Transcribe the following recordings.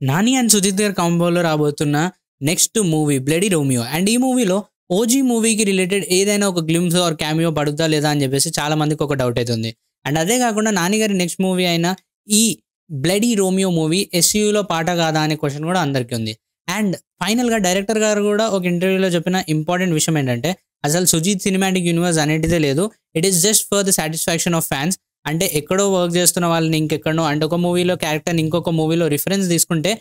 Nani and Sujith గారి కాంబోలో రాబోతున్న next movie bloody Romeo. And ఈ మూవీలో ఓజీ మూవీకి రిలేటెడ్ ఏదైనా ఒక గ్లిమ్స్ ఆర్ క్యామియో పడుద్దా లేదా అని చెప్పేసి చాలా మందికి ఒక డౌట్ అవుతుంది. అండ్ అదే కాకుండా నాని గారి నెక్స్ట్ మూవీ అయిన ఈ బ్లడీ రోమియో మూవీ ఎస్యూలో పాట కాదా అనే క్వశ్చన్ కూడా అందరికీ ఉంది. అండ్ ఫైనల్గా డైరెక్టర్ గారు కూడా ఒక ఇంటర్వ్యూలో చెప్పిన ఇంపార్టెంట్ విషయం ఏంటంటే అసలు సుజిత్ సినిమాటిక్ యూనివర్స్ అనేటిదే లేదు, it is just for the satisfaction of fans. అంటే ఎక్కడో వర్క్ చేస్తున్న వాళ్ళని ఇంకెక్కడో, అంటే ఒక మూవీలో క్యారెక్టర్ని ఇంకొక మూవీలో రిఫరెన్స్ తీసుకుంటే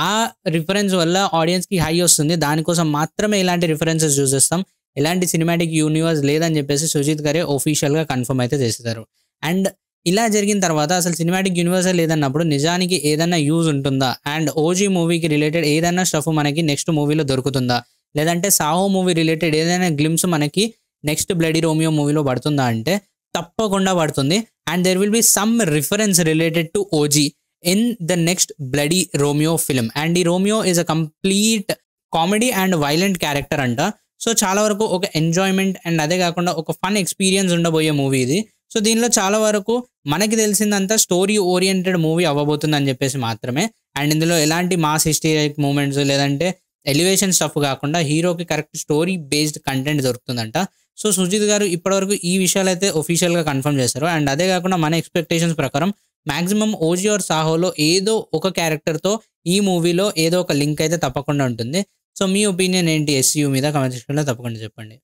ఆ రిఫరెన్స్ వల్ల ఆడియన్స్కి హై వస్తుంది, దానికోసం మాత్రమే ఇలాంటి రిఫరెన్సెస్ యూజ్ చేస్తాం, ఎలాంటి సినిమాటిక్ యూనివర్స్ లేదని చెప్పేసి సుజిత్ గారే ఒఫీషియల్గా కన్ఫర్మ్ అయితే చేస్తారు. అండ్ ఇలా జరిగిన తర్వాత అసలు సినిమాటిక్ యూనివర్సే లేదన్నప్పుడు నిజానికి ఏదైనా యూజ్ ఉంటుందా, అండ్ ఓజీ మూవీకి రిలేటెడ్ ఏదైనా స్టఫ్ మనకి నెక్స్ట్ మూవీలో దొరుకుతుందా, లేదంటే సాహో మూవీ రిలేటెడ్ ఏదైనా గ్లిమ్స్ మనకి నెక్స్ట్ బ్లడీ రోమియో మూవీలో పడుతుందా అంటే తప్పకుండా పడుతుంది. And there will be some reference related to OG in the next bloody Romeo film. And ఈ Romeo is a complete comedy and violent character అంట. సో చాలా వరకు ఒక ఎంజాయ్మెంట్ అండ్ అదే కాకుండా ఒక ఫన్ ఎక్స్పీరియన్స్ ఉండబోయే మూవీ ఇది. సో దీనిలో చాలా వరకు మనకి తెలిసిందంతా స్టోరీ ఓరియంటెడ్ మూవీ అవ్వబోతుంది అని చెప్పేసి మాత్రమే. అండ్ ఇందులో ఎలాంటి మాస్ హిస్టరిక్ మూమెంట్స్ లేదంటే ఎలివేషన్ స్టఫ్ కాకుండా హీరోకి కరెక్ట్ స్టోరీ బేస్డ్ కంటెంట్ దొరుకుతుందంట. సో సుజిత్ గారు ఇప్పటివరకు ఈ విషయాలు అయితే ఒఫీషియల్గా కన్ఫర్మ్ చేశారు. అండ్ అదే కాకుండా మన ఎక్స్పెక్టేషన్స్ ప్రకారం మాక్సిమం ఓజీ ఆర్ సాహోలో ఏదో ఒక క్యారెక్టర్తో ఈ మూవీలో ఏదో ఒక లింక్ అయితే తప్పకుండా ఉంటుంది. సో మీ ఒపీనియన్ ఏంటి ఎస్యూ మీద? కామెంట్ సెక్షన్లో తప్పకుండా చెప్పండి.